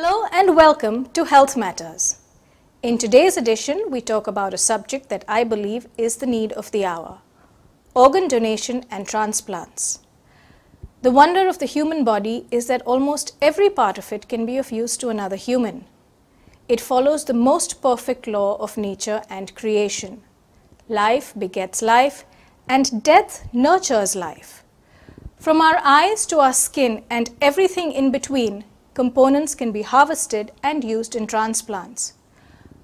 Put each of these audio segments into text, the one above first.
Hello and welcome to Health Matters. In today's edition, we talk about a subject that I believe is the need of the hour: organ donation and transplants. The wonder of the human body is that almost every part of it can be of use to another human. It follows the most perfect law of nature and creation. Life begets life, and death nurtures life. From our eyes to our skin and everything in between, components can be harvested and used in transplants.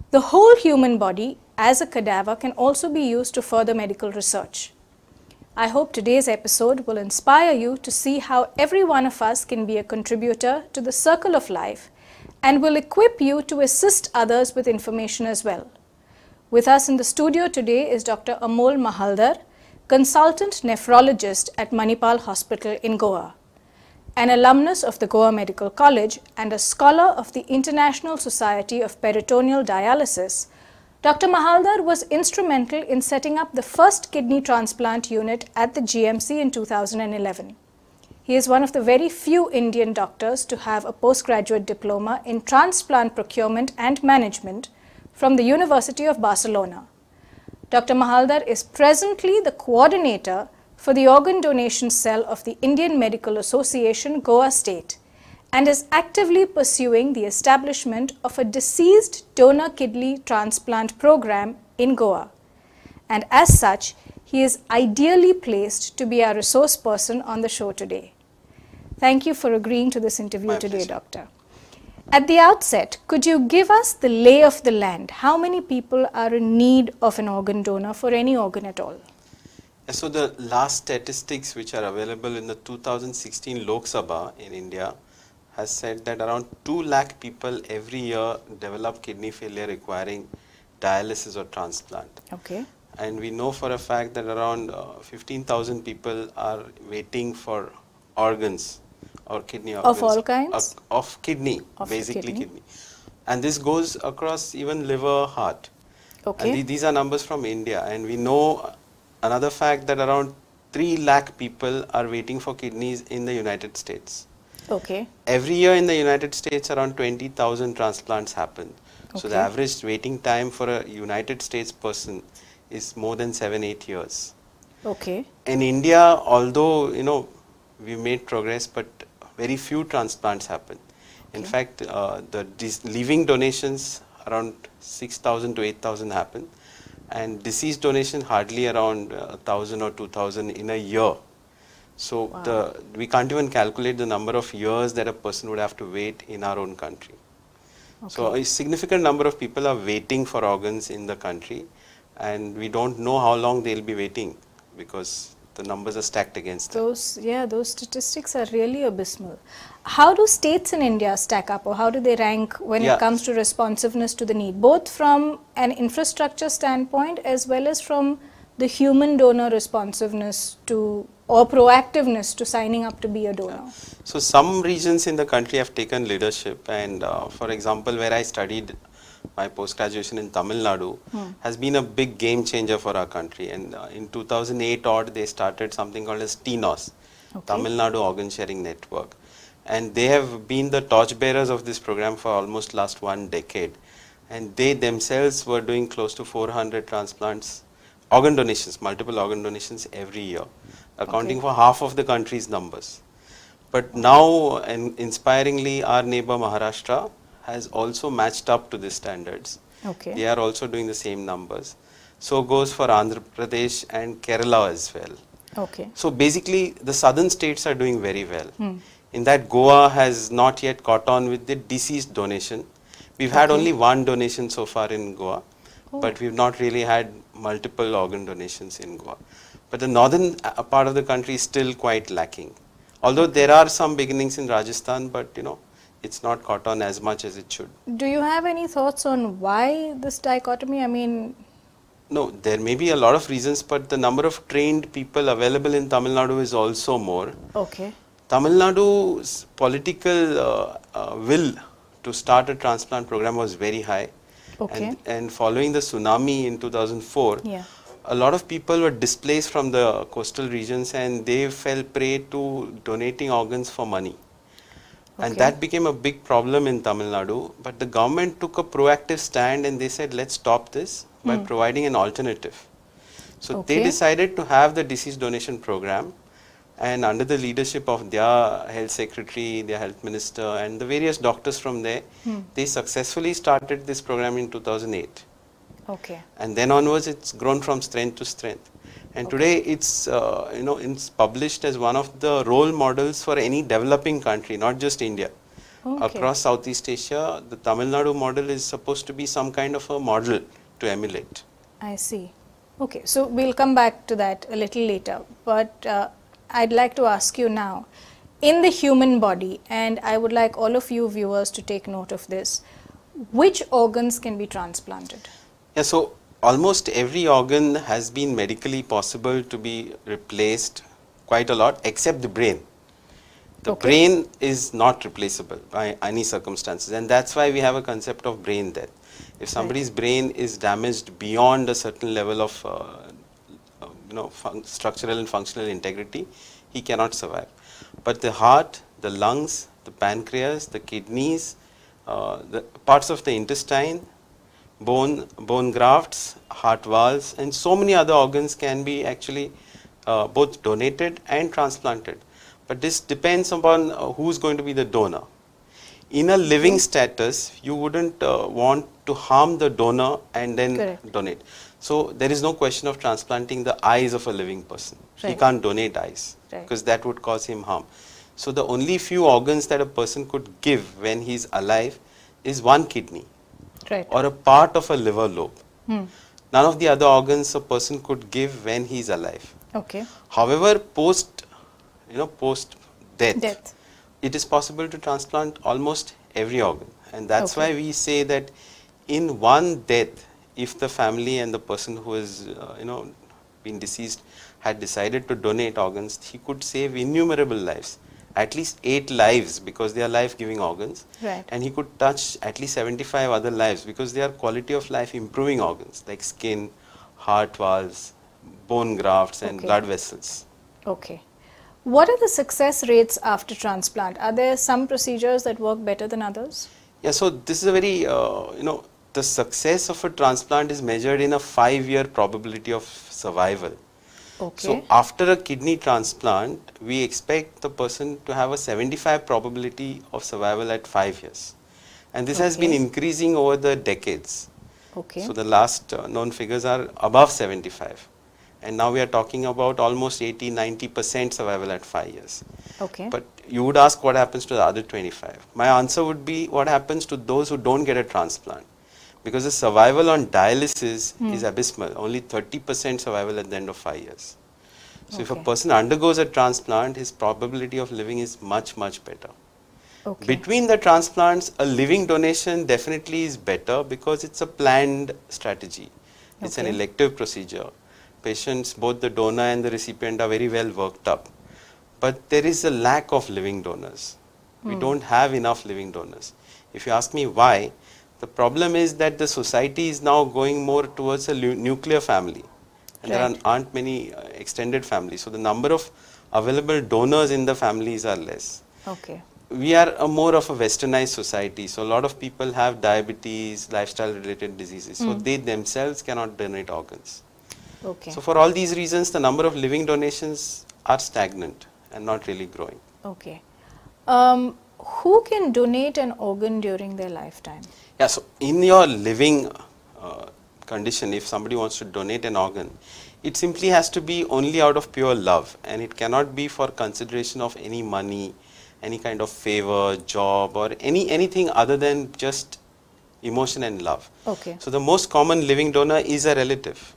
The whole human body, as a cadaver, can also be used to further medical research. I hope today's episode will inspire you to see how every one of us can be a contributor to the circle of life and will equip you to assist others with information as well. With us in the studio today is Dr. Amol Mahaldar, consultant nephrologist at Manipal Hospital in Goa. An alumnus of the Goa Medical College and a scholar of the International Society of Peritoneal Dialysis, Dr. Mahaldar was instrumental in setting up the first kidney transplant unit at the GMC in 2011. He is one of the very few Indian doctors to have a postgraduate diploma in transplant procurement and management from the University of Barcelona. Dr. Mahaldar is presently the coordinator for the organ donation cell of the Indian Medical Association, Goa State, and is actively pursuing the establishment of a deceased donor kidney transplant program in Goa. And as such, he is ideally placed to be our resource person on the show today. Thank you for agreeing to this interview today, Doctor. At the outset, could you give us the lay of the land? How many people are in need of an organ donor for any organ at all? So the last statistics which are available in the 2016 Lok Sabha in India has said that around 2 lakh people every year develop kidney failure requiring dialysis or transplant. Okay. And we know for a fact that around 15,000 people are waiting for organs or kidney organs. Of all kinds? Of kidney, basically kidney. And this goes across even liver, heart. Okay. And these are numbers from India, and we know another fact that around 3 lakh people are waiting for kidneys in the United States. Okay. Every year in the United States around 20,000 transplants happen. Okay. So the average waiting time for a United States person is more than 7-8 years. Okay. In India, although we made progress, but very few transplants happen. Okay. In fact, these living donations around 6,000 to 8,000 happen, and deceased donation hardly around 1,000 or 2,000 in a year. So wow. We can't even calculate the number of years that a person would have to wait in our own country. Okay. So a significant number of people are waiting for organs in the country, and we don't know how long they'll be waiting because the numbers are stacked against them. Those statistics are really abysmal. How do states in India stack up, or how do they rank when it comes to responsiveness to the need, both from an infrastructure standpoint as well as from the human donor responsiveness to or proactiveness to signing up to be a donor? Yeah. So some regions in the country have taken leadership, and for example, where I studied my post-graduation in Tamil Nadu has been a big game changer for our country, and in 2008 odd they started something called as TNOS, okay. Tamil Nadu Organ Sharing Network, and they have been the torchbearers of this program for almost last 1 decade, and they themselves were doing close to 400 transplants, organ donations, multiple organ donations every year, accounting okay. for half of the country's numbers. But now, and inspiringly, our neighbor Maharashtra has also matched up to the standards. Okay. They are also doing the same numbers. So goes for Andhra Pradesh and Kerala as well. Okay. So basically the southern states are doing very well. In that, Goa has not yet caught on with the deceased donation. We've had only 1 donation so far in Goa, but we've not really had multiple organ donations in Goa. But the northern part of the country is still quite lacking. Although there are some beginnings in Rajasthan, but it's not caught on as much as it should. Do you have any thoughts on why this dichotomy? I mean, no, there may be a lot of reasons, but the number of trained people available in Tamil Nadu is also more. Okay. Tamil Nadu's political will to start a transplant program was very high. Okay. And following the tsunami in 2004, a lot of people were displaced from the coastal regions, and they fell prey to donating organs for money. And that became a big problem in Tamil Nadu. But the government took a proactive stand and they said, let's stop this by providing an alternative. So they decided to have the deceased donation program, and under the leadership of their health secretary, their health minister and the various doctors from there, they successfully started this program in 2008. And then onwards it's grown from strength to strength. And today it's, it's published as one of the role models for any developing country, not just India. Across Southeast Asia, the Tamil Nadu model is supposed to be some kind of a model to emulate. I see. Okay, so we'll come back to that a little later. But I'd like to ask you now, in the human body, and I would like all of you viewers to take note of this, which organs can be transplanted? Yeah, so almost every organ has been medically possible to be replaced quite a lot, except the brain. The brain is not replaceable by any circumstances, and that's why we have a concept of brain death. If somebody's brain is damaged beyond a certain level of structural and functional integrity, he cannot survive. But the heart, the lungs, the pancreas, the kidneys, the parts of the intestine, bone grafts, heart valves, and so many other organs can be actually both donated and transplanted. But this depends upon who's going to be the donor. In a living status, you wouldn't want to harm the donor and then donate. So there is no question of transplanting the eyes of a living person. He can't donate eyes because that would cause him harm. So the only few organs that a person could give when he's alive is one kidney or a part of a liver lobe. None of the other organs a person could give when he's alive. However, post death, it is possible to transplant almost every organ, and that's why we say that in one death, if the family and the person who has been deceased had decided to donate organs, he could save innumerable lives, at least 8 lives because they are life-giving organs, and he could touch at least 75 other lives because they are quality of life improving organs like skin, heart valves, bone grafts and blood vessels. What are the success rates after transplant? Are there some procedures that work better than others? Yeah, so this is a very, the success of a transplant is measured in a 5-year probability of survival. So after a kidney transplant, we expect the person to have a 75 probability of survival at 5 years. And this has been increasing over the decades. So the last known figures are above 75. And now we are talking about almost 80–90% survival at 5 years. But you would ask what happens to the other 25. My answer would be what happens to those who don't get a transplant. Because the survival on dialysis is abysmal, only 30% survival at the end of 5 years. So if a person undergoes a transplant, his probability of living is much, much better. Between the transplants, a living donation definitely is better because it's a planned strategy. It's an elective procedure. Patients, both the donor and the recipient, are very well worked up. But there is a lack of living donors. We don't have enough living donors. If you ask me why, the problem is that the society is now going more towards a nuclear family. And there aren't many extended families. So the number of available donors in the families are less. We are more of a westernized society. So a lot of people have diabetes, lifestyle related diseases. So they themselves cannot donate organs. So for all these reasons, the number of living donations are stagnant and not really growing. Who can donate an organ during their lifetime? Yeah, so in your living condition, if somebody wants to donate an organ, it simply has to be only out of pure love, and it cannot be for consideration of any money, any kind of favor, job, or anything other than just emotion and love. So the most common living donor is a relative.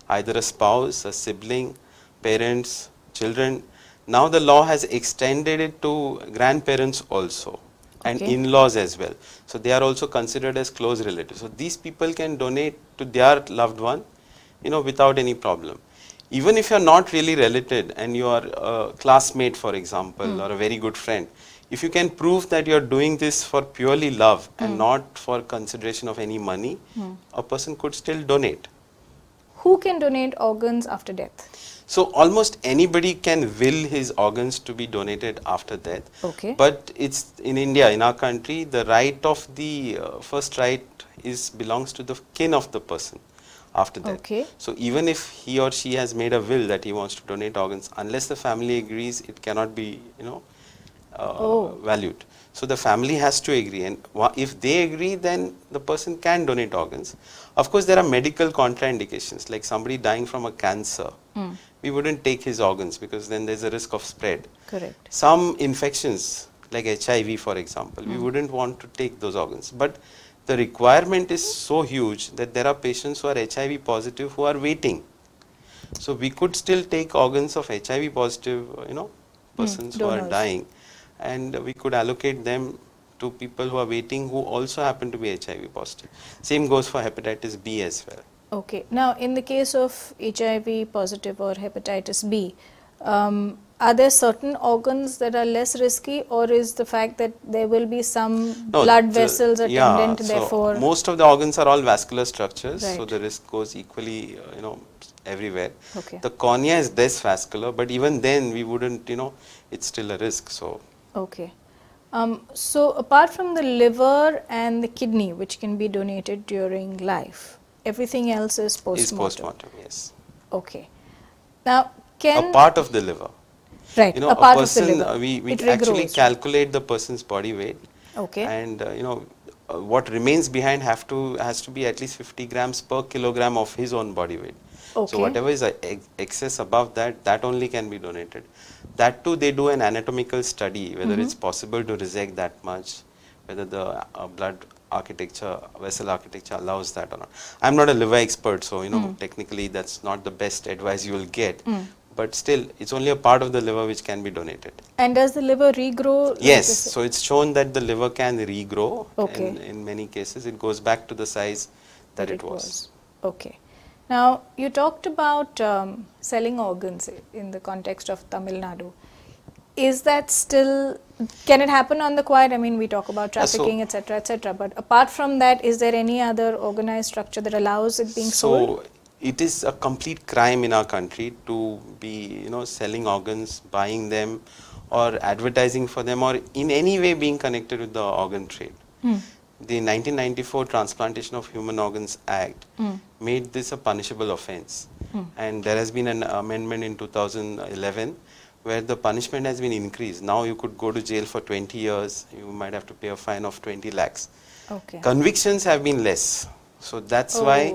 Either a spouse, a sibling, parents, children. Now the law has extended it to grandparents also and in-laws as well. So they are also considered as close relatives. So these people can donate to their loved one, without any problem. Even if you are not really related and you are a classmate, for example, or a very good friend, if you can prove that you are doing this for purely love and not for consideration of any money, a person could still donate. Who can donate organs after death? So almost anybody can will his organs to be donated after death. Okay. But it's in India, in our country, the right of the first right belongs to the kin of the person after death. Okay. So even if he or she has made a will that he wants to donate organs, unless the family agrees, it cannot be, valued. So the family has to agree, and if they agree, then the person can donate organs. Of course, there are medical contraindications, like somebody dying from a cancer. We wouldn't take his organs because then there's a risk of spread. Correct. Some infections, like HIV, for example, we wouldn't want to take those organs. But the requirement is so huge that there are patients who are HIV positive who are waiting. So we could still take organs of HIV positive, persons who are dying, and we could allocate them to people who are waiting who also happen to be HIV positive. Same goes for hepatitis B as well. Okay. Now, in the case of HIV positive or hepatitis B, are there certain organs that are less risky, or is the fact that there will be some blood vessels attendant, therefore? Most of the organs are all vascular structures, Right. so the risk goes equally, everywhere. Okay. The cornea is less vascular, but even then we wouldn't, it's still a risk. So. Okay. So apart from the liver and the kidney, which can be donated during life, everything else is postmortem? Is postmortem, yes. Okay. Now, can... A part of the liver. Right, a part person, of the liver. We actually calculate the person's body weight. Okay. And, what remains behind has to be at least 50 grams per kilogram of his own body weight. Okay. So whatever is excess above that, that only can be donated. That too, they do an anatomical study, whether it's possible to resect that much, whether the blood architecture, vessel architecture allows that or not. I'm not a liver expert, so technically that's not the best advice you will get. But still, it's only a part of the liver which can be donated. And does the liver regrow? Yes, so it's shown that the liver can regrow. Okay. In many cases, it goes back to the size that it was. Okay. Now, you talked about selling organs in the context of Tamil Nadu. Is that still, can it happen on the quiet? I mean, we talk about trafficking, etc., etc. But apart from that, is there any other organized structure that allows it being sold? It is a complete crime in our country to be, selling organs, buying them, or advertising for them, or in any way being connected with the organ trade. The 1994 Transplantation of Human Organs Act made this a punishable offense. And there has been an amendment in 2011 where the punishment has been increased. Now you could go to jail for 20 years. You might have to pay a fine of 20 lakhs. Okay. Convictions have been less. So that's why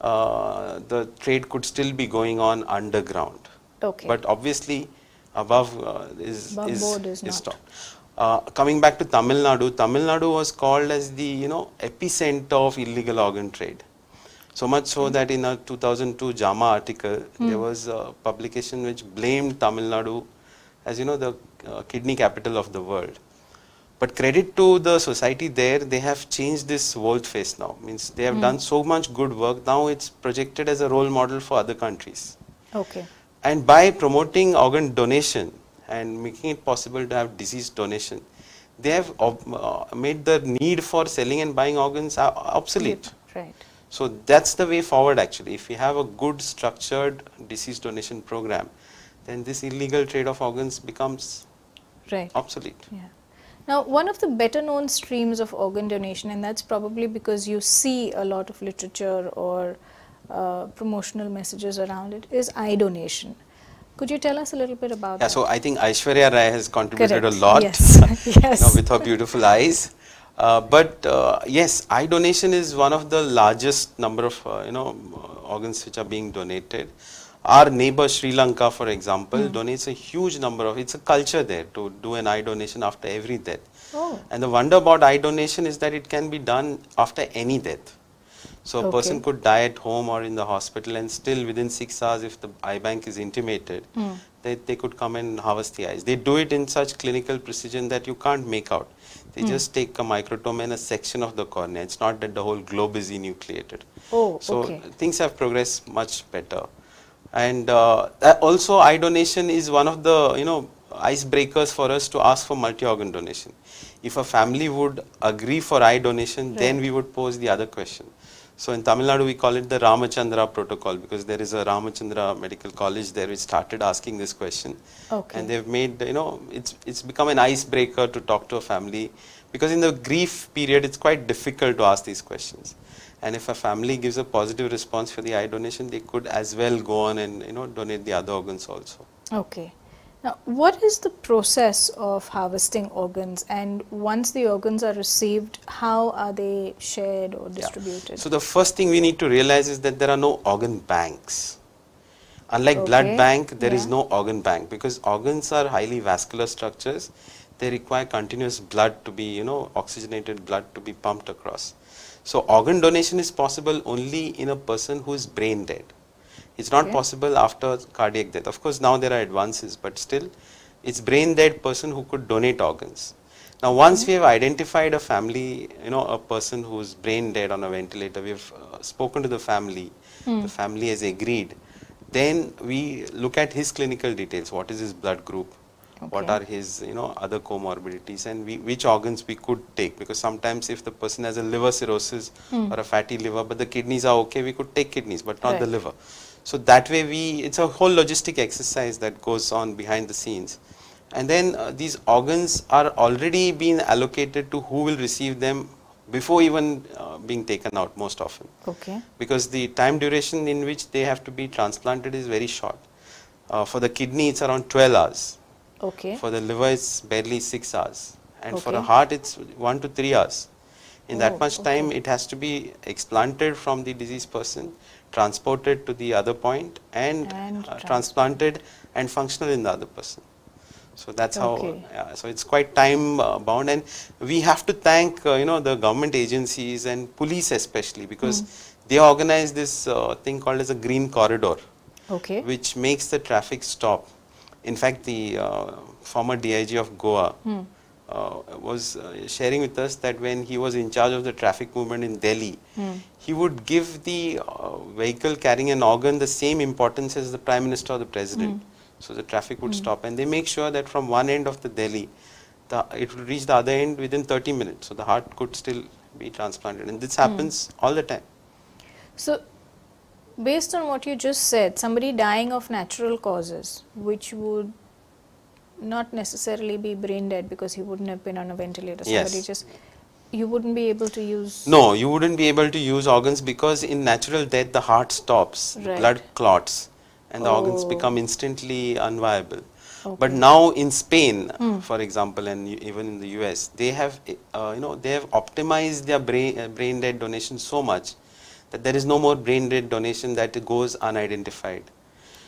the trade could still be going on underground. Okay. But obviously above board is not. Stopped. Coming back to Tamil Nadu was called as the epicenter of illegal organ trade. So much so that in a 2002 JAMA article, there was a publication which blamed Tamil Nadu as the kidney capital of the world. But credit to the society there, they have changed this volte-face now. Means they have done so much good work. Now it's projected as a role model for other countries. Okay. And by promoting organ donation and making it possible to have disease donation, they have made the need for selling and buying organs obsolete. Right. So that's the way forward actually. If we have a good structured disease donation program, then this illegal trade of organs becomes obsolete. Yeah. Now, one of the better known streams of organ donation, and that's probably because you see a lot of literature or promotional messages around it, is eye donation. Could you tell us a little bit about that? So I think Aishwarya Rai has contributed a lot with her beautiful eyes. Yes, eye donation is one of the largest number of organs which are being donated. Our neighbor Sri Lanka, for example, donates a huge number of, it's a culture there to do an eye donation after every death. And the wonder about eye donation is that it can be done after any death. So a person could die at home or in the hospital, and still within 6 hours, if the eye bank is intimated, they could come and harvest the eyes. They do it in such clinical precision that you can't make out. They just take a microtome and a section of the cornea. It's not that the whole globe is enucleated. So things have progressed much better. And also eye donation is one of the icebreakers for us to ask for multi-organ donation. If a family would agree for eye donation, then we would pose the other question. So in Tamil Nadu we call it the Ramachandra protocol, because there is a Ramachandra Medical College there which started asking this question. Okay. And they've made, it's become an icebreaker to talk to a family, because in the grief period it's quite difficult to ask these questions. And if a family gives a positive response for the eye donation, they could as well go on and donate the other organs also. Okay. Now, what is the process of harvesting organs, and once the organs are received, how are they shared or distributed? Yeah. So the first thing we need to realize is that there are no organ banks. Unlike blood bank, there is no organ bank, because organs are highly vascular structures. They require continuous blood to be, oxygenated blood to be pumped across. So organ donation is possible only in a person who is brain dead. It's not possible after cardiac death. Of course, now there are advances, but still, it's brain dead person who could donate organs. Now, once we have identified a family, a person who is brain dead on a ventilator, we have spoken to the family has agreed, then we look at his clinical details. What is his blood group? What are his, other comorbidities, and which organs we could take, because sometimes if the person has a liver cirrhosis or a fatty liver, but the kidneys are okay, we could take kidneys, but not the liver. So that way it's a whole logistic exercise that goes on behind the scenes. And then these organs are already being allocated to who will receive them before even being taken out most often. Okay. Because the time duration in which they have to be transplanted is very short. For the kidney, it's around 12 hours. Okay. For the liver, it's barely 6 hours. And for a heart, it's 1 to 3 hours. In that much time, it has to be explanted from the deceased person, transported to the other point, and transplanted and functional in the other person. So that's how, so it's quite time bound, and we have to thank, the government agencies and police especially, because they organize this thing called as a green corridor, which makes the traffic stop. In fact, the former DIG of Goa was sharing with us that when he was in charge of the traffic movement in Delhi, he would give the vehicle carrying an organ the same importance as the Prime Minister or the President. So the traffic would stop, and they make sure that from one end of the Delhi, it will reach the other end within 30 minutes. So the heart could still be transplanted, and this happens all the time. So, based on what you just said, somebody dying of natural causes, which would not necessarily be brain dead because he wouldn't have been on a ventilator. Somebody just, you wouldn't be able to use... No, you wouldn't be able to use organs, because in natural death the heart stops, blood clots, and the organs become instantly unviable. But now in Spain, for example, and even in the US, they have, they have optimized their brain dead donation so much that there is no more brain dead donation that goes unidentified.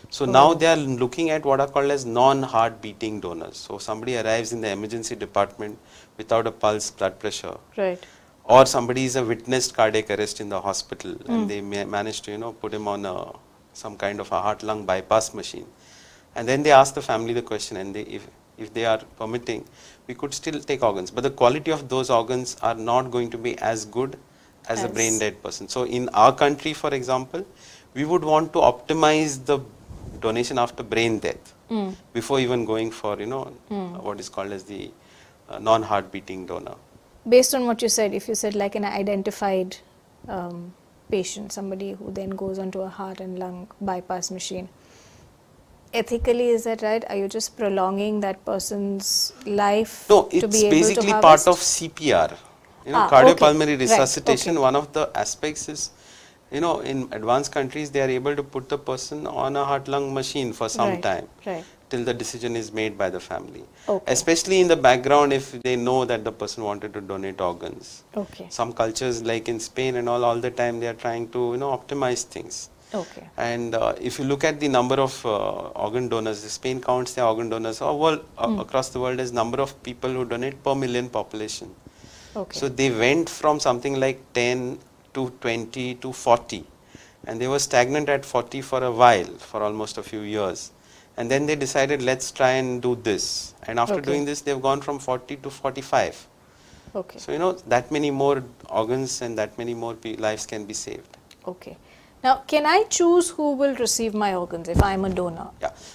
So now they are looking at what are called as non-heart beating donors. So somebody arrives in the emergency department without a pulse, blood pressure. Or somebody is a witnessed cardiac arrest in the hospital, and they manage to, put him on some kind of a heart-lung bypass machine. And then they ask the family the question, and if they are permitting, we could still take organs. But the quality of those organs are not going to be as good as a brain dead person. So in our country, for example, we would want to optimize the donation after brain death before even going for, what is called as the non-heart beating donor. Based on what you said, if you said like an identified patient, somebody who then goes onto a heart and lung bypass machine, ethically, is that right? Are you just prolonging that person's life? No, it's basically part of CPR. Cardiopulmonary resuscitation. One of the aspects is, in advanced countries, they are able to put the person on a heart-lung machine for some time till the decision is made by the family. Especially in the background, if they know that the person wanted to donate organs. Some cultures, like in Spain and all the time, they are trying to, optimize things. And if you look at the number of organ donors, Spain counts their organ donors across the world as number of people who donate per million population. So they went from something like 10 to 20 to 40, and they were stagnant at 40 for a while, for almost a few years. And then they decided, let's try and do this. And after doing this, they've gone from 40 to 45. So, that many more organs and that many more lives can be saved. Now, can I choose who will receive my organs if I'm a donor?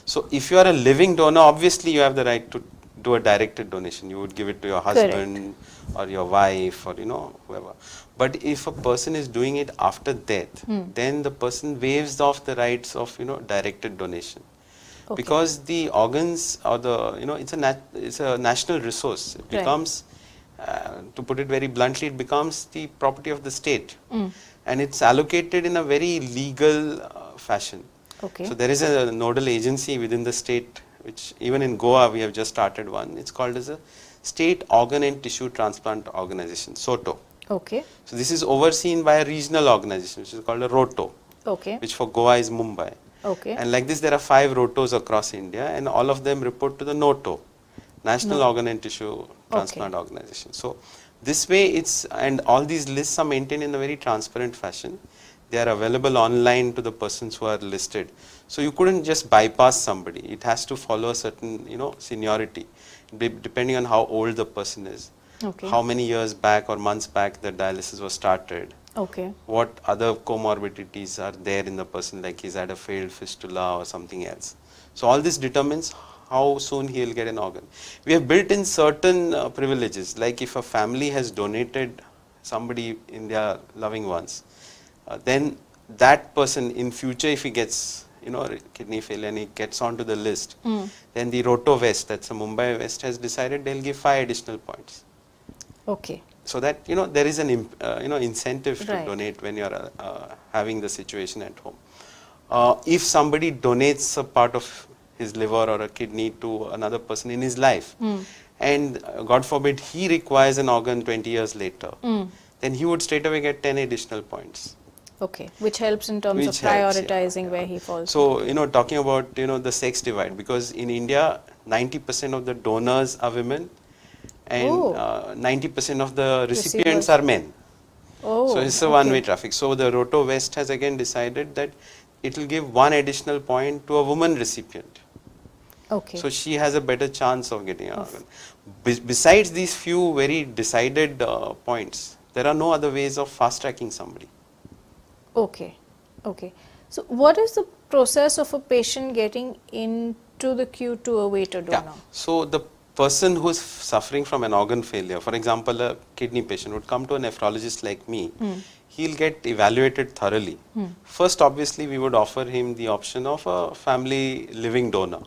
So if you are a living donor, obviously you have the right to do a directed donation. You would give it to your husband or your wife or whoever. But if a person is doing it after death, then the person waives off the rights of directed donation. Okay. Because the organs or the it's a national resource. It becomes, to put it very bluntly, it becomes the property of the state, and it's allocated in a very legal fashion. Okay. So there is a nodal agency within the state, which even in Goa we have just started one. It's called as a State Organ and Tissue Transplant Organization, SOTO. Okay. So this is overseen by a regional organization, which is called a ROTO. Okay. Which for Goa is Mumbai. Okay. And like this, there are 5 ROTOs across India, and all of them report to the NOTO, National Organ and Tissue Transplant Organization. So this way, and all these lists are maintained in a very transparent fashion. They are available online to the persons who are listed. So you couldn't just bypass somebody. It has to follow a certain, seniority, depending on how old the person is. Okay. How many years back or months back the dialysis was started. Okay. What other comorbidities are there in the person, like he's had a failed fistula or something else. So all this determines how soon he will get an organ. We have built in certain privileges, like if a family has donated somebody in their loving ones, then that person in future, if he gets kidney failure and he gets onto the list, then the Roto West, that's a Mumbai West, has decided they'll give 5 additional points. Okay. So that there is an incentive to donate when you are having the situation at home. If somebody donates a part of his liver or a kidney to another person in his life, and God forbid he requires an organ 20 years later, then he would straight away get 10 additional points. Okay, which helps in terms of prioritizing where he falls. So, talking about, the sex divide, because in India, 90% of the donors are women and 90% of the recipients are men. So, it's a one-way traffic. So, the Roto West has again decided that it will give 1 additional point to a woman recipient. Okay. So, she has a better chance of getting an organ. Besides these few very decided points, there are no other ways of fast-tracking somebody. Okay, okay. So what is the process of a patient getting into the queue to await a donor? Yeah. So the person who is suffering from an organ failure, for example, a kidney patient would come to a nephrologist like me, he'll get evaluated thoroughly. First, obviously, we would offer him the option of a family living donor.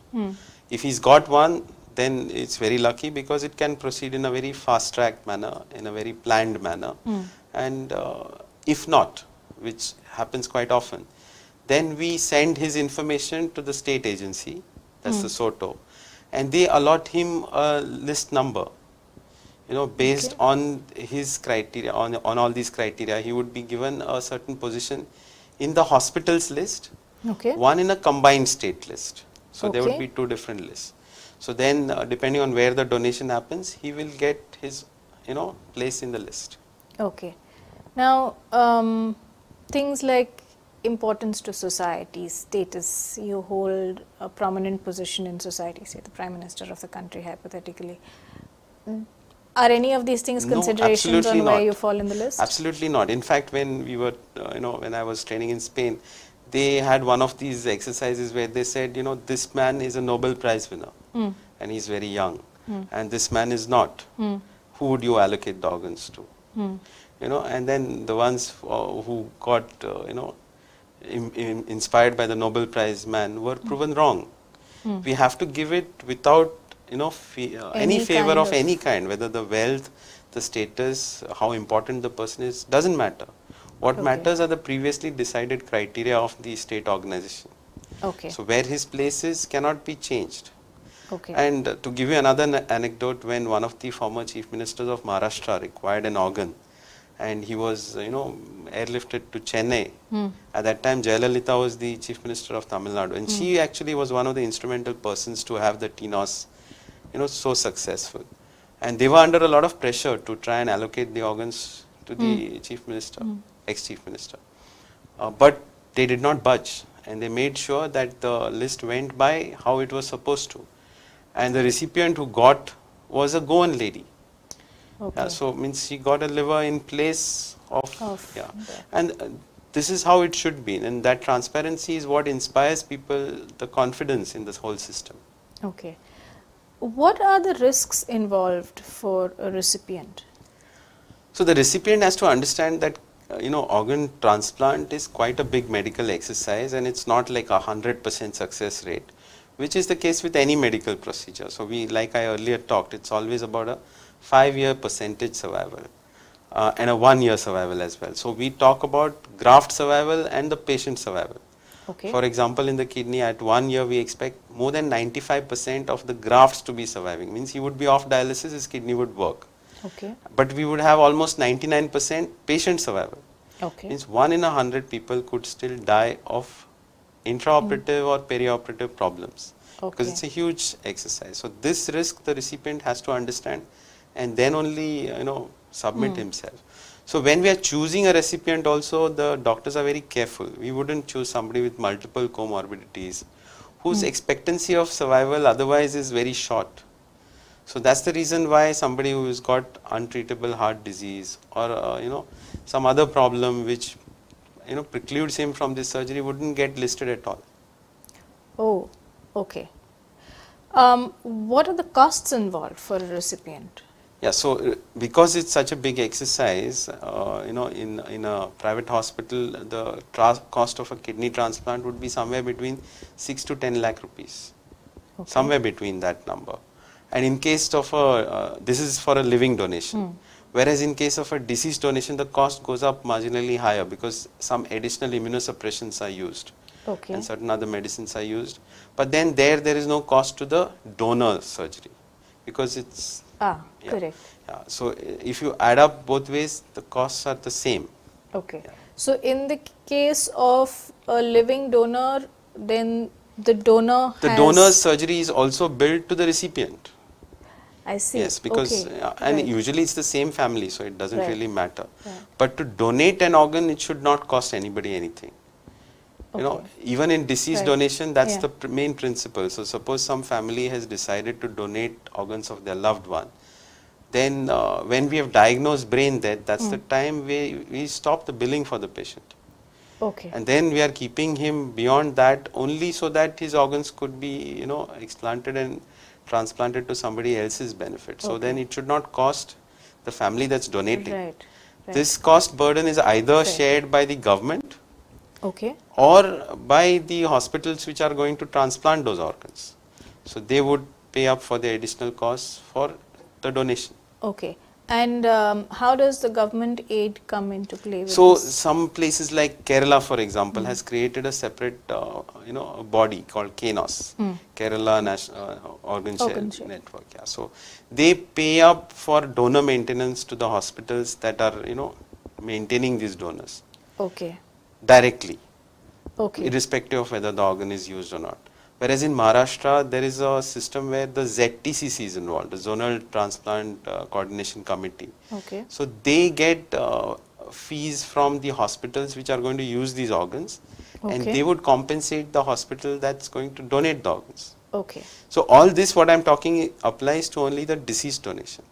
If he's got one, then it's very lucky because it can proceed in a very fast-tracked manner, in a very planned manner. And if not, which happens quite often, then we send his information to the state agency, that's the SOTO, and they allot him a list number. Based on his criteria, on all these criteria, he would be given a certain position in the hospital's list, one in a combined state list. So there would be 2 different lists. So then, depending on where the donation happens, he will get his, place in the list. Okay. Now, things like importance to society, status, you hold a prominent position in society, say the Prime Minister of the country hypothetically. Are any of these things considerations on where you fall in the list? Absolutely not. In fact, when we were, when I was training in Spain, they had one of these exercises where they said, this man is a Nobel Prize winner and he's very young, and this man is not. Who would you allocate the organs to? And then the ones who got, inspired by the Nobel Prize man were proven wrong. We have to give it without, any favor of any kind, whether the wealth, the status, how important the person is, doesn't matter. What matters are the previously decided criteria of the state organization. So where his place is cannot be changed. And to give you another anecdote, when one of the former chief ministers of Maharashtra required an organ, and he was, airlifted to Chennai. At that time, Jayalalitha was the chief minister of Tamil Nadu, and she actually was one of the instrumental persons to have the TNOS, so successful. And they were under a lot of pressure to try and allocate the organs to the chief minister, ex-chief minister. But they did not budge, and they made sure that the list went by how it was supposed to. And the recipient who got was a Goan lady. So means she got a liver in place of and this is how it should be, and that transparency is what inspires people the confidence in this whole system. Okay. What are the risks involved for a recipient? So the recipient has to understand that organ transplant is quite a big medical exercise, and it's not like 100% success rate, which is the case with any medical procedure. So like I earlier talked, it's always about a 5-year percentage survival and a 1-year survival as well. So we talk about graft survival and the patient survival. Okay. For example, in the kidney, at 1 year we expect more than 95% of the grafts to be surviving. Means he would be off dialysis, his kidney would work. Okay. But we would have almost 99% patient survival. Okay. Means 1 in 100 people could still die of intraoperative or perioperative problems. Okay. Because it's a huge exercise. So this risk the recipient has to understand, and then only submit himself. So when we are choosing a recipient also, the doctors are very careful. We wouldn't choose somebody with multiple comorbidities whose expectancy of survival otherwise is very short. So that's the reason why somebody who has got untreatable heart disease or some other problem which precludes him from this surgery wouldn't get listed at all. Oh, okay. What are the costs involved for a recipient? Yeah, so because it's such a big exercise, in a private hospital, the cost of a kidney transplant would be somewhere between 6 to 10 lakh rupees, somewhere between that number. And in case of this is for a living donation, whereas in case of a deceased donation, the cost goes up marginally higher because some additional immunosuppressions are used. Okay. And certain other medicines are used. But then there is no cost to the donor surgery because it's... correct. Yeah. So if you add up both ways, the costs are the same. Okay. Yeah. So in the case of a living donor, then the donor the donor's surgery is also billed to the recipient. I see. Yes, because and usually it's the same family, so it doesn't really matter. Right. But to donate an organ, it should not cost anybody anything. Even in deceased donation, that's the main principle. So suppose some family has decided to donate organs of their loved one, then when we have diagnosed brain death, that's the time we stop the billing for the patient. Okay. And then we are keeping him beyond that only so that his organs could be, explanted and transplanted to somebody else's benefit. So then it should not cost the family that's donating. Right. This cost burden is either shared by the government or by the hospitals which are going to transplant those organs. So they would pay up for the additional costs for the donation. Okay. And how does the government aid come into play with So this? some places like Kerala, for example, has created a separate a body called KNOS, Kerala National Organ Share Network. Yeah. So they pay up for donor maintenance to the hospitals that are maintaining these donors. Okay. Directly. Okay. Irrespective of whether the organ is used or not. Whereas in Maharashtra, there is a system where the ZTCC is involved, the Zonal Transplant Coordination Committee. Okay. So they get fees from the hospitals which are going to use these organs, and they would compensate the hospital that's going to donate the organs. Okay. So all this, what I'm talking, applies to only the deceased donation.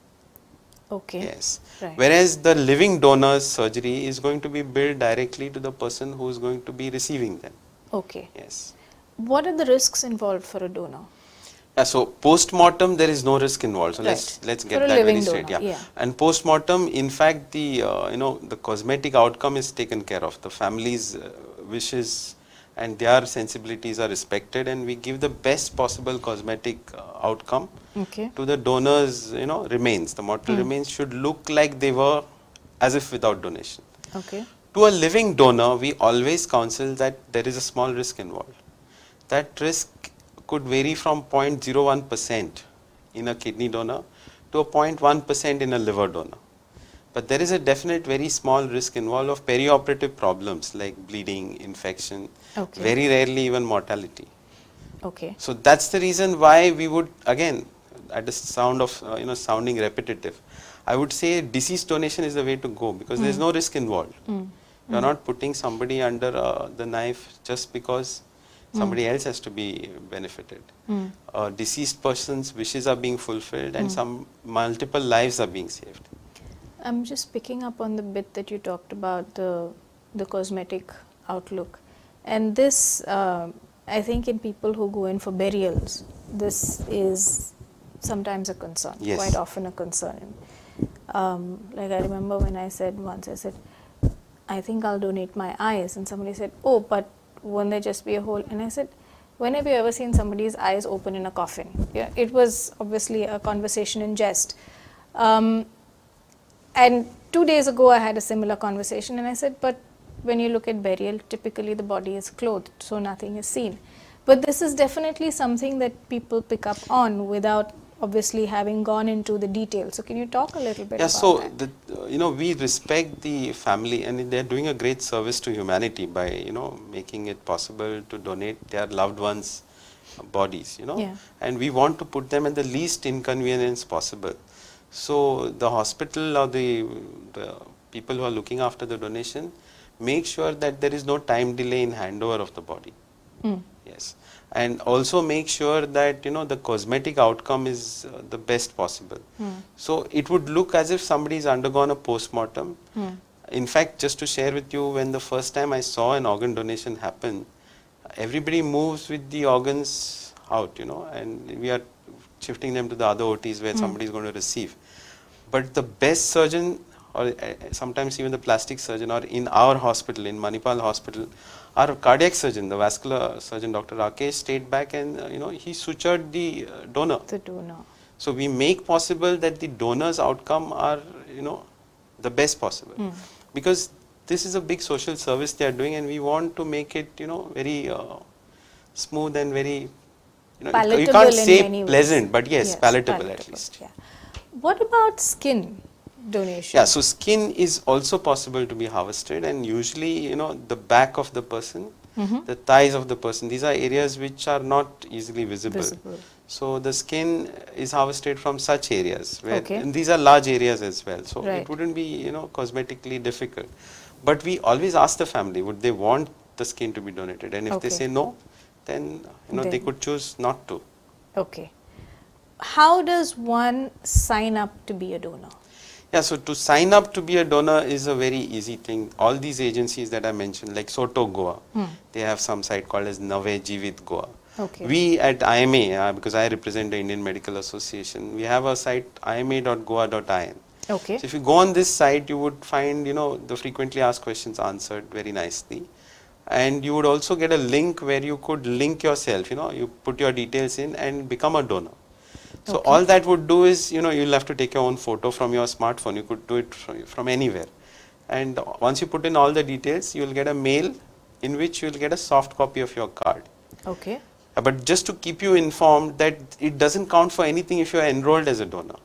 Okay. Yes. Right. Whereas the living donor's surgery is going to be billed directly to the person who is going to be receiving them. Okay. Yes. What are the risks involved for a donor? Yeah, so post-mortem there is no risk involved. So let's get that very straight. Yeah. And post-mortem, in fact, the the cosmetic outcome is taken care of. The family's wishes and their sensibilities are respected, and we give the best possible cosmetic outcome to the donor's remains. The mortal remains should look like they were as if without donation. Okay. To a living donor, we always counsel that there is a small risk involved. That risk could vary from 0.01% in a kidney donor to a 0.1% in a liver donor. But there is a definite very small risk involved of perioperative problems like bleeding, infection, very rarely even mortality. Okay. So that's the reason why we would, again, at the sound of sounding repetitive, I would say deceased donation is the way to go because there is no risk involved. You are not putting somebody under the knife just because somebody else has to be benefited. Deceased person's wishes are being fulfilled and some multiple lives are being saved. I'm just picking up on the bit that you talked about, the cosmetic outlook. And this, I think in people who go in for burials, this is sometimes a concern, Yes. quite often a concern. Like I remember when I said once, I said, I think I'll donate my eyes, and somebody said, oh, but won't there just be a hole? And I said, when have you ever seen somebody's eyes open in a coffin? Yeah, it was obviously a conversation in jest. And 2 days ago I had a similar conversation, and I said, but when you look at burial, typically the body is clothed, so nothing is seen. But this is definitely something that people pick up on without obviously having gone into the details. So can you talk a little bit about that? So we respect the family, and they are doing a great service to humanity by making it possible to donate their loved ones' bodies. Yeah. And we want to put them at the least inconvenience possible. So the hospital or the people who are looking after the donation make sure that there is no time delay in handover of the body. Yes. And also make sure that the cosmetic outcome is the best possible. So it would look as if somebody has undergone a post-mortem. In fact, just to share with you, when the first time I saw an organ donation happen, everybody moves with the organs out, and we are shifting them to the other OTs where somebody is going to receive. But the best surgeon, or sometimes even the plastic surgeon, or in our hospital, in Manipal hospital, our cardiac surgeon, the vascular surgeon, Dr. Rakesh, stayed back and he sutured the donor. The donor. So we make possible that the donor's outcome are the best possible, because this is a big social service they are doing, and we want to make it very smooth and very Palatable you can't in say many ways. Pleasant, but yes, palatable at least. Yeah. What about skin donation? Yeah, so skin is also possible to be harvested, and usually the back of the person, the thighs of the person, these are areas which are not easily visible. So the skin is harvested from such areas where, and these are large areas as well, so it wouldn't be cosmetically difficult. But we always ask the family, would they want the skin to be donated, and if they say no, then they could choose not to. Okay. How does one sign up to be a donor? Yeah, so to sign up to be a donor is a very easy thing. All these agencies that I mentioned, like Soto Goa, they have some site called as Nave Jeevit Goa. We at IMA, because I represent the Indian Medical Association, we have a site ima.goa.in. So if you go on this site, you would find the frequently asked questions answered very nicely. And you would also get a link where you could link yourself, you put your details in and become a donor. So all that would do is, you'll have to take your own photo from your smartphone. You could do it from anywhere. And once you put in all the details, you will get a mail in which you will get a soft copy of your card. But just to keep you informed that it doesn't count for anything if you are enrolled as a donor.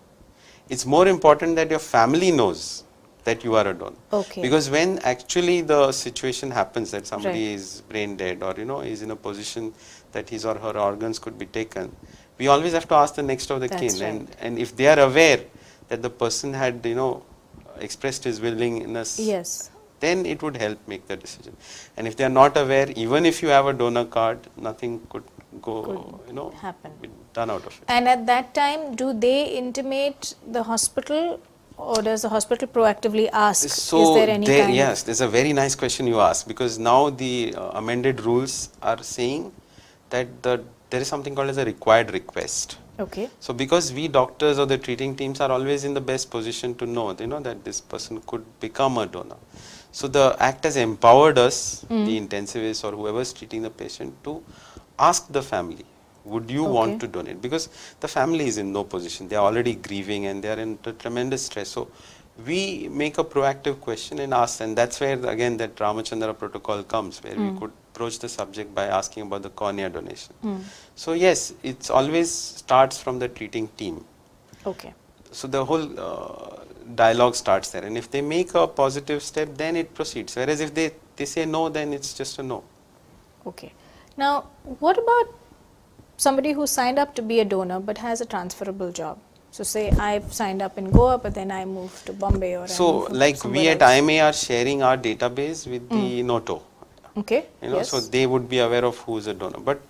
It's more important that your family knows that you are a donor. Because when actually the situation happens that somebody is brain dead or is in a position that his or her organs could be taken, we always have to ask the next of the kin, and if they are aware that the person had expressed his willingness, then it would help make the decision. And if they are not aware, even if you have a donor card, nothing could go happen, be done out of it. And at that time, do they intimate the hospital, or does the hospital proactively ask? So is there any kind yes, there's a very nice question you asked, because now the amended rules are saying that there is something called as a required request. So because we doctors or the treating teams are always in the best position to know, that this person could become a donor. So the act has empowered us, the intensivists or whoever is treating the patient, to ask the family, would you want to donate? Because the family is in no position, they are already grieving and they are in tremendous stress. So we make a proactive question and ask, and that's where again that Ramachandra protocol comes, where we could approach the subject by asking about the cornea donation. So yes, it's always starts from the treating team. So the whole dialogue starts there, and if they make a positive step, then it proceeds, whereas if they say no, then it's just a no. Now what about somebody who signed up to be a donor but has a transferable job? So say I've signed up in Goa, but then I moved to Bombay, or so like we at IMA are sharing our database with the NOTO. So they would be aware of who is a donor, but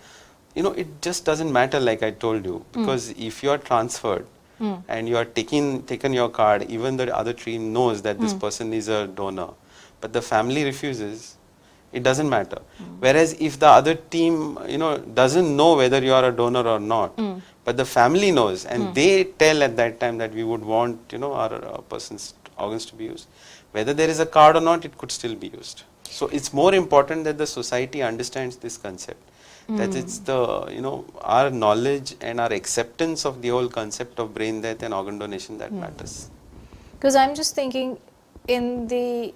it just doesn't matter, like I told you, because if you are transferred and you are taken your card, even the other team knows that this person is a donor, but the family refuses, it doesn't matter. Whereas if the other team doesn't know whether you are a donor or not, but the family knows, and they tell at that time that we would want, you know, our person's organs to be used. Whether there is a card or not, it could still be used. So it's more important that the society understands this concept. That it's the, you know, our knowledge and our acceptance of the whole concept of brain death and organ donation that matters. Because I'm just thinking, in the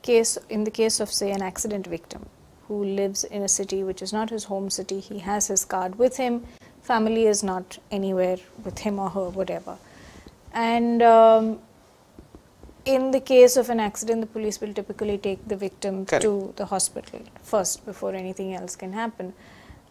case of, say, an accident victim who lives in a city which is not his home city, he has his card with him, family is not anywhere with him or her, whatever. And in the case of an accident, the police will typically take the victim to the hospital first before anything else can happen.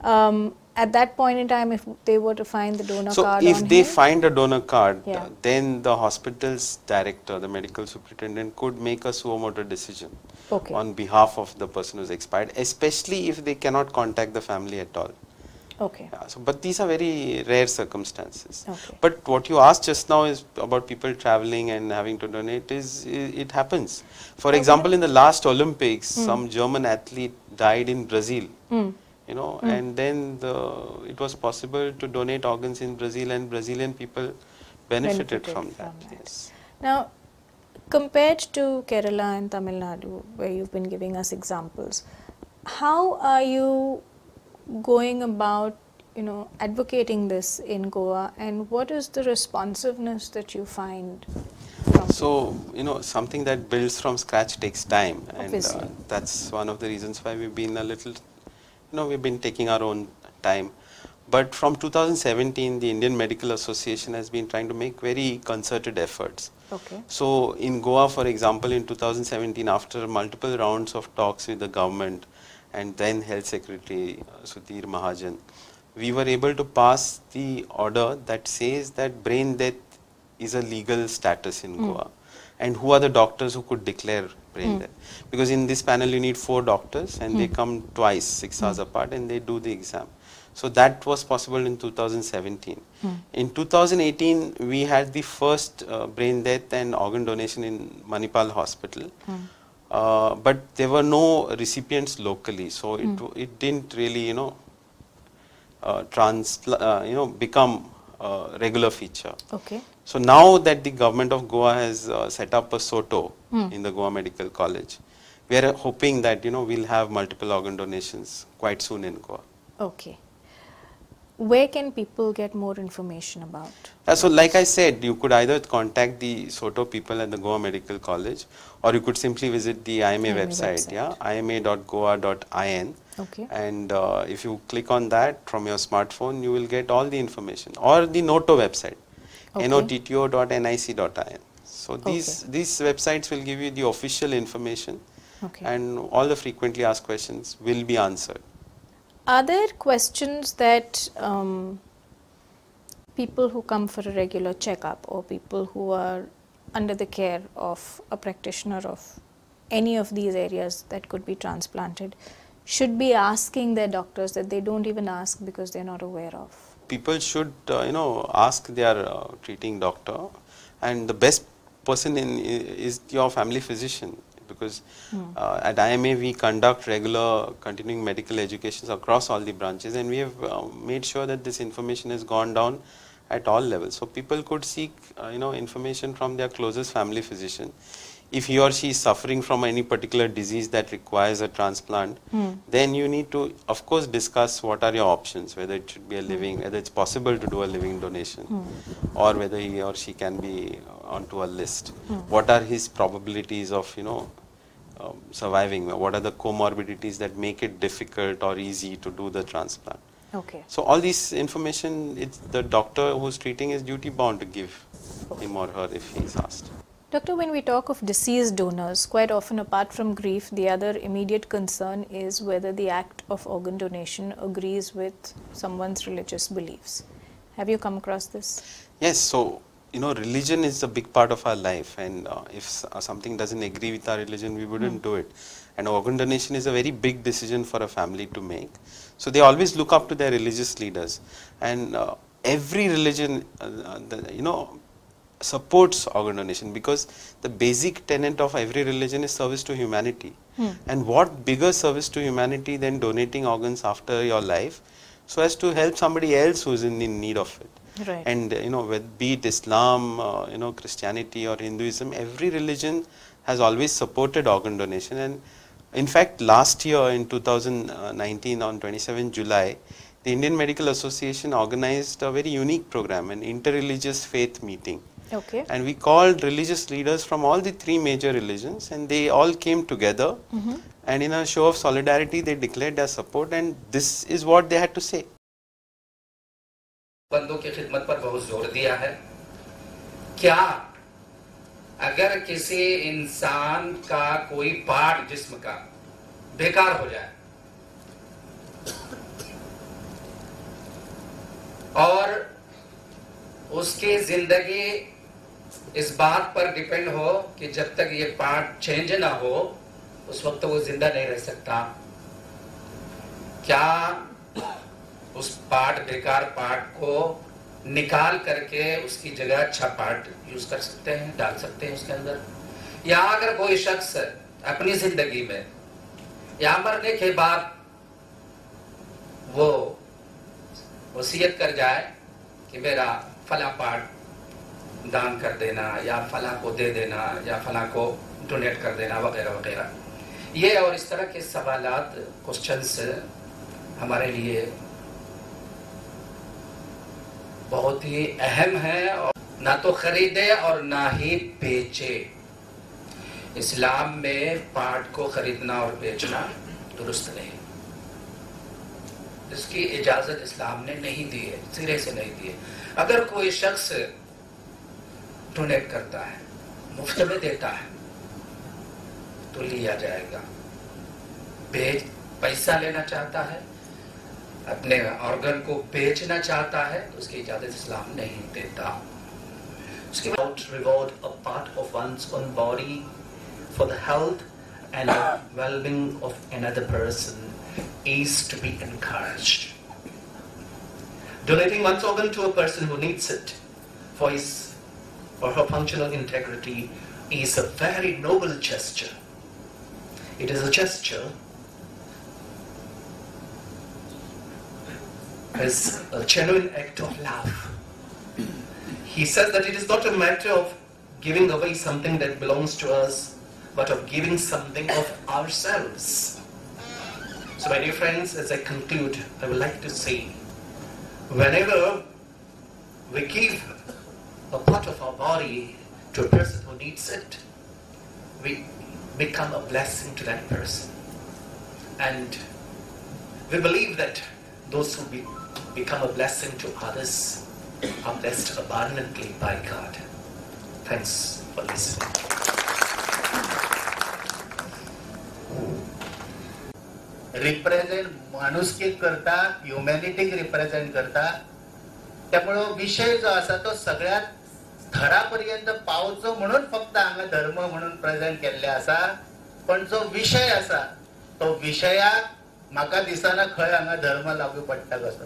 At that point in time, if they were to find the donor card, so if they find a donor card, yeah, then the hospital's director, the medical superintendent, could make a suo motu decision on behalf of the person who's expired, especially if they cannot contact the family at all. Yeah, so, but these are very rare circumstances. But what you asked just now is about people traveling and having to donate. It happens. For example, in the last Olympics, some German athlete died in Brazil. You know, and then it was possible to donate organs in Brazil, and Brazilian people benefited from that. Yes. Now, compared to Kerala and Tamil Nadu, where you've been giving us examples, how are you going about, you know, advocating this in Goa, and what is the responsiveness that you find? So, you know, something that builds from scratch takes time, and that's one of the reasons why we've been a little, you know, we've been taking our own time. But from 2017, the Indian Medical Association has been trying to make very concerted efforts. So in Goa, for example, in 2017, after multiple rounds of talks with the government and then Health Secretary Sudhir Mahajan, we were able to pass the order that says that brain death is a legal status in Goa. And who are the doctors who could declare brain death? Because in this panel you need 4 doctors, and they come twice, 6 hours apart, and they do the exam. So that was possible in 2017. In 2018, we had the first brain death and organ donation in Manipal Hospital. But there were no recipients locally, so it didn't really, you know, become a regular feature. So now that the government of Goa has set up a SOTO in the Goa Medical College, we are hoping that, you know, we'll have multiple organ donations quite soon in Goa. Where can people get more information about? So like I said, you could either contact the SOTO people at the Goa Medical College, or you could simply visit the IMA website, ima.goa.in. And if you click on that from your smartphone, you will get all the information, or the NOTO website, notto.nic.in. So these websites will give you the official information, and all the frequently asked questions will be answered. Are there questions that people who come for a regular checkup, or people who are under the care of a practitioner of any of these areas that could be transplanted, should be asking their doctors that they don't even ask because they're not aware of? People should, you know, ask their treating doctor, and the best person is your family physician, because at IMA we conduct regular continuing medical educations across all the branches, and we have made sure that this information has gone down at all levels. So people could seek, you know, information from their closest family physician. If he or she is suffering from any particular disease that requires a transplant, then you need to, of course, discuss what are your options, whether it should be a living, whether it's possible to do a living donation, or whether he or she can be onto a list. What are his probabilities of, you know, surviving? What are the comorbidities that make it difficult or easy to do the transplant? So all this information, it's the doctor who's treating is duty bound to give him or her if he is asked. Doctor, when we talk of deceased donors, quite often apart from grief, the other immediate concern is whether the act of organ donation agrees with someone's religious beliefs. Have you come across this? Yes, so, you know, religion is a big part of our life, and if something doesn't agree with our religion, we wouldn't do it. And organ donation is a very big decision for a family to make. So they always look up to their religious leaders, and every religion, you know, supports organ donation, because the basic tenet of every religion is service to humanity. And what bigger service to humanity than donating organs after your life so as to help somebody else who is in need of it. Right. And be it Islam, Christianity or Hinduism, every religion has always supported organ donation. And in fact, last year in 2019 on 27 July, the Indian Medical Association organized a very unique program, an interreligious faith meeting. Okay. And we called religious leaders from all the three major religions, and they all came together. And in a show of solidarity, they declared their support, and this is what they had to say. बंदों की खिदमत पर बहुत जोर दिया है। क्या अगर किसी इंसान का कोई पार्ट जिस्म का बेकार हो जाए और उसकी जिंदगी इस बात पर डिपेंड हो कि जब तक ये पार्ट चेंज ना हो उस वक्त वो जिंदा नहीं रह सकता, क्या उस बेकार पार्ट को निकाल करके उसकी जगह अच्छा पार्ट यूज कर सकते हैं, डाल सकते हैं उसके अंदर? या अगर कोई शख्स अपनी जिंदगी में या मरने के बाद वो वसीयत कर जाए कि मेरा फला पार्ट दान कर देना या फला को दे देना या फला को डोनेट कर देना वगैरह वगैरह, ये और इस तरह के सवालात, क्वेश्चंस हमारे लिए बहुत ही अहम है। और ना तो खरीदे और ना ही बेचे। इस्लाम में पार्ट को खरीदना और बेचना दुरुस्त नहीं, इसकी इजाजत इस्लाम ने नहीं दी है, सिरे से नहीं दी है। अगर कोई शख्स डोनेट करता है, मुफ्त में देता है, तो लिया जाएगा। पैसा लेना चाहता है, अपने ऑर्गन को बेचना चाहता है, तो उसकी इजाजत इस्लाम नहीं देता। उसके बाद reward a part of one's own body for the health and well-being of another person is to be encouraged. Donating one's organ to a person who needs it for his or her functional integrity is a very noble gesture. It is a gesture, is a genuine act of love. He says that it is not a matter of giving away something that belongs to us, but of giving something of ourselves. So my dear friends, as I conclude, I would like to say, whenever we give a part of our body to a person who needs it, we become a blessing to that person. And we believe that those who become a blessing to others are blessed abundantly by God. Thanks for listening. Represent माणुसकी करता, ह्युमॅनिटीक represent करता, त्यामुळे विषय जो आसा तो सगळ्यात थरापर्यंत पावचो म्हणून फक्त हांगा धर्म म्हणून प्रेझेंट केल्ले आसा, पण जो विषय आसा तो विषयाक म्हाका दिसना खंय हांगा धर्म लागू पडटा कसो.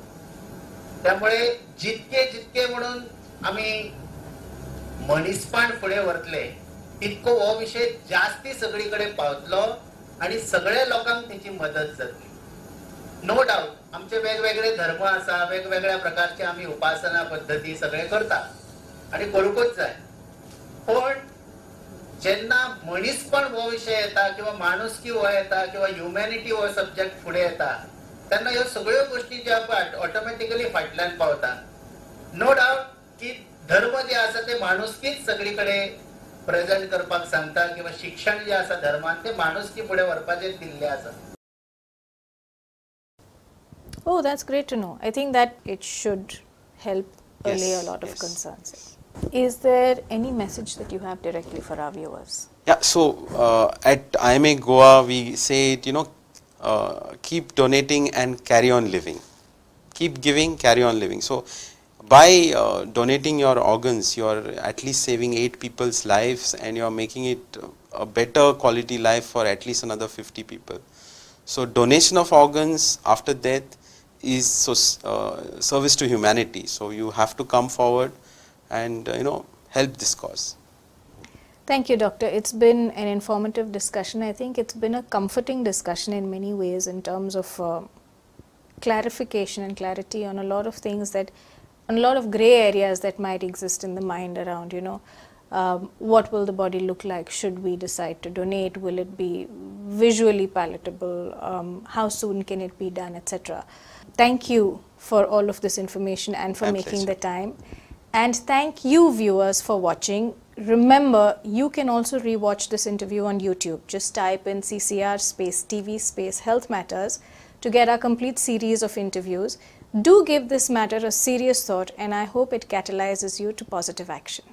त्यामुळे जितके जितके म्हणून आमी मनीसपण फुडें व्हरतले तितको हो विषय जास्ती सगळीकडे पावतलो आणि सगळ्या लोकांक त्याची मदत जातली. नो डाऊट आमचे वेगवेगळे धर्म आसा, वेगवेगळ्या प्रकारचे आम्ही उपासना पद्धती सगळे करता आणि करूकच जाय. पण जेन्ना मनीसपण हो विषय येता किंवा माणुसकी हो येता किंवा ह्युमॅनिटी हो सब्जेक्ट फुडें येता तेन्ना ह्यो सगळ्यो गोष्टी ज्या ऑटोमॅटिकली फाटल्यान पावता. नो डाऊट की धर्म जे आसा ते माणुसकीच सगळीकडे प्रेझेंट करपाक सांगता किंवा शिक्षण जे आसा धर्मान ते माणुसकी फुडें व्हरपाचेर दिल्ले आसा. Oh, that's great to know. I think that it should help allay a lot of concerns. Is there any message that you have directly for our viewers? Yeah, so at IMA Goa we say it, keep donating and carry on living. Keep giving, carry on living. So by donating your organs, you are at least saving 8 people's lives and you are making it a better quality life for at least another 50 people. So donation of organs after death is service to humanity. So you have to come forward and help this cause. Thank you, Doctor. It's been an informative discussion. I think it's been a comforting discussion in many ways in terms of clarification and clarity on a lot of things that a lot of gray areas that might exist in the mind around, what will the body look like should we decide to donate? Will it be visually palatable? How soon can it be done, etc. Thank you for all of this information and for making the time. And thank you, viewers, for watching. Remember, you can also rewatch this interview on YouTube. Just type in CCR TV Health Matters to get our complete series of interviews. Do give this matter a serious thought, and I hope it catalyzes you to positive action.